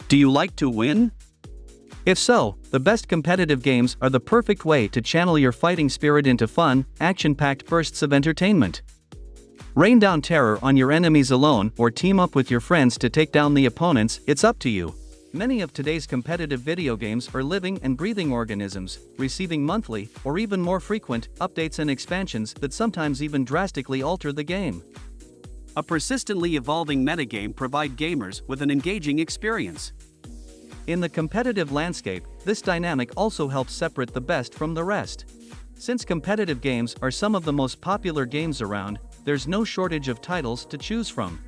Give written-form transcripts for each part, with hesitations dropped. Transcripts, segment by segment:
Do you like to win? If so, the best competitive games are the perfect way to channel your fighting spirit into fun, action-packed bursts of entertainment. Rain down terror on your enemies alone or team up with your friends to take down the opponents, it's up to you. Many of today's competitive video games are living and breathing organisms, receiving monthly, or even more frequent, updates and expansions that sometimes even drastically alter the game. A persistently evolving metagame provides gamers with an engaging experience. In the competitive landscape, this dynamic also helps separate the best from the rest. Since competitive games are some of the most popular games around, there's no shortage of titles to choose from.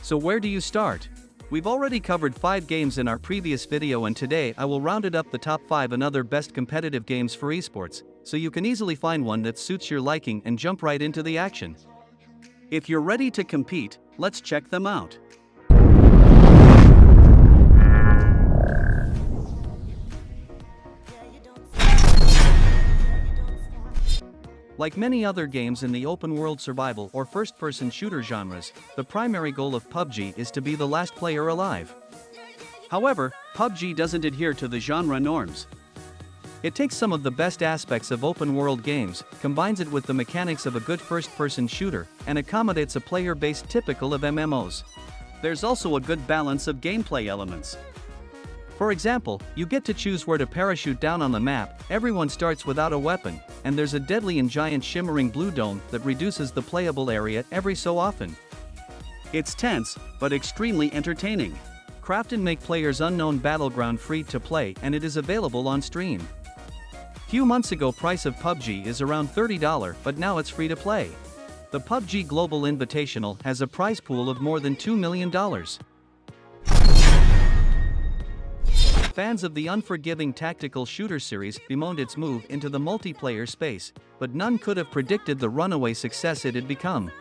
So where do you start? We've already covered 5 games in our previous video, and today I will round it up the top 5 and other best competitive games for esports, so you can easily find one that suits your liking and jump right into the action. If you're ready to compete, let's check them out. Like many other games in the open-world survival or first-person shooter genres, the primary goal of PUBG is to be the last player alive. However, PUBG doesn't adhere to the genre norms. It takes some of the best aspects of open-world games, combines it with the mechanics of a good first-person shooter, and accommodates a player base typical of MMOs. There's also a good balance of gameplay elements. For example, you get to choose where to parachute down on the map, everyone starts without a weapon, and there's a deadly and giant shimmering blue dome that reduces the playable area every so often. It's tense, but extremely entertaining. Craft and make players unknown battleground free to play, and it is available on Steam. Few months ago price of PUBG is around $30, but now it's free to play. The PUBG Global Invitational has a prize pool of more than $2 million. Fans of the unforgiving tactical shooter series bemoaned its move into the multiplayer space, but none could have predicted the runaway success it had become.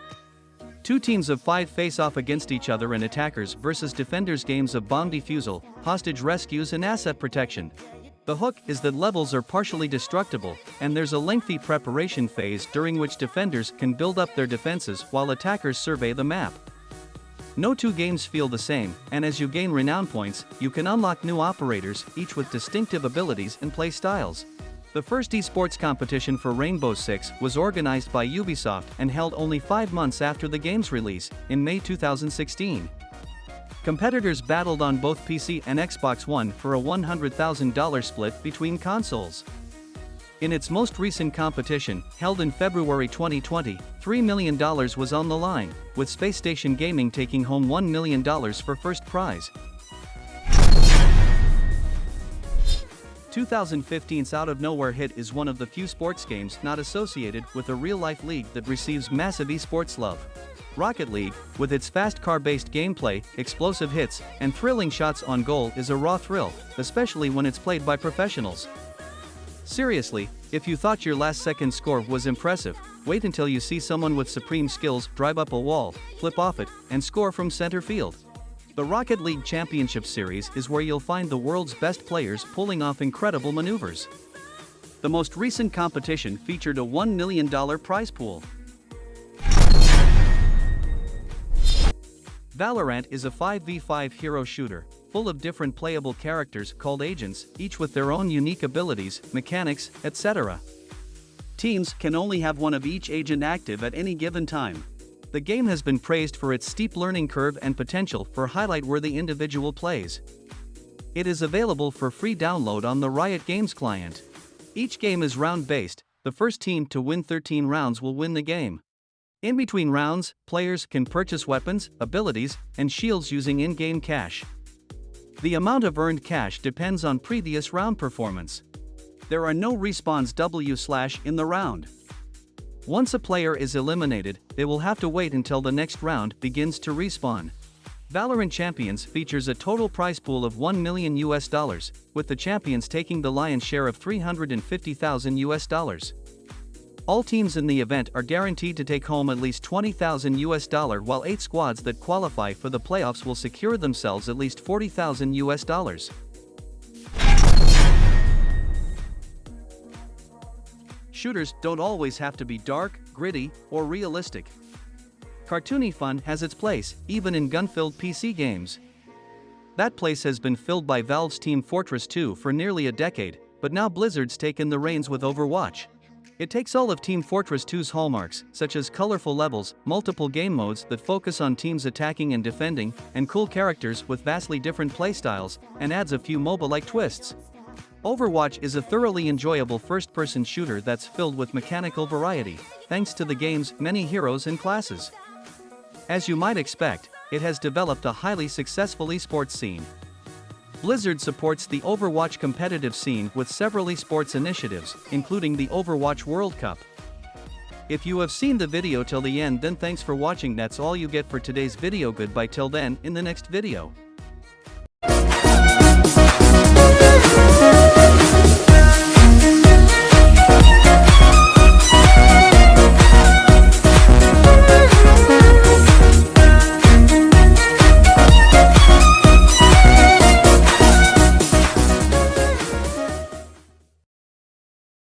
2 teams of 5 face off against each other in attackers versus defenders games of bomb defusal, hostage rescues and asset protection. The hook is that levels are partially destructible, and there's a lengthy preparation phase during which defenders can build up their defenses while attackers survey the map. No 2 games feel the same, and as you gain renown points, you can unlock new operators, each with distinctive abilities and play styles. The first esports competition for Rainbow Six was organized by Ubisoft and held only 5 months after the game's release, in May 2016. Competitors battled on both PC and Xbox One for a $100,000 split between consoles. In its most recent competition, held in February 2020, $3 million was on the line, with Space Station Gaming taking home $1 million for first prize. 2015's Out of Nowhere hit is one of the few sports games not associated with a real-life league that receives massive esports love. Rocket League, with its fast car-based gameplay, explosive hits, and thrilling shots on goal, is a raw thrill, especially when it's played by professionals. Seriously, if you thought your last-second score was impressive, wait until you see someone with supreme skills drive up a wall, flip off it, and score from center field. The Rocket League Championship Series is where you'll find the world's best players pulling off incredible maneuvers. The most recent competition featured a $1 million prize pool. Valorant is a 5v5 hero shooter, full of different playable characters called agents, each with their own unique abilities, mechanics, etc. Teams can only have one of each agent active at any given time. The game has been praised for its steep learning curve and potential for highlight-worthy individual plays. It is available for free download on the Riot Games client. Each game is round-based, the first team to win 13 rounds will win the game. In between rounds, players can purchase weapons, abilities, and shields using in-game cash. The amount of earned cash depends on previous round performance. There are no respawns in the round. Once a player is eliminated, they will have to wait until the next round begins to respawn. Valorant Champions features a total prize pool of $1 million, with the champions taking the lion's share of $350,000. All teams in the event are guaranteed to take home at least $20,000, while 8 squads that qualify for the playoffs will secure themselves at least $40,000. Shooters don't always have to be dark, gritty, or realistic. Cartoony fun has its place, even in gun-filled PC games. That place has been filled by Valve's Team Fortress 2 for nearly a decade, but now Blizzard's taken the reins with Overwatch. It takes all of Team Fortress 2's hallmarks, such as colorful levels, multiple game modes that focus on teams attacking and defending, and cool characters with vastly different playstyles, and adds a few MOBA-like twists. Overwatch is a thoroughly enjoyable first-person shooter that's filled with mechanical variety, thanks to the game's many heroes and classes. As you might expect, it has developed a highly successful esports scene. Blizzard supports the Overwatch competitive scene with several esports initiatives, including the Overwatch World Cup. If you have seen the video till the end, then thanks for watching. That's all you get for today's video. Goodbye till then, in the next video.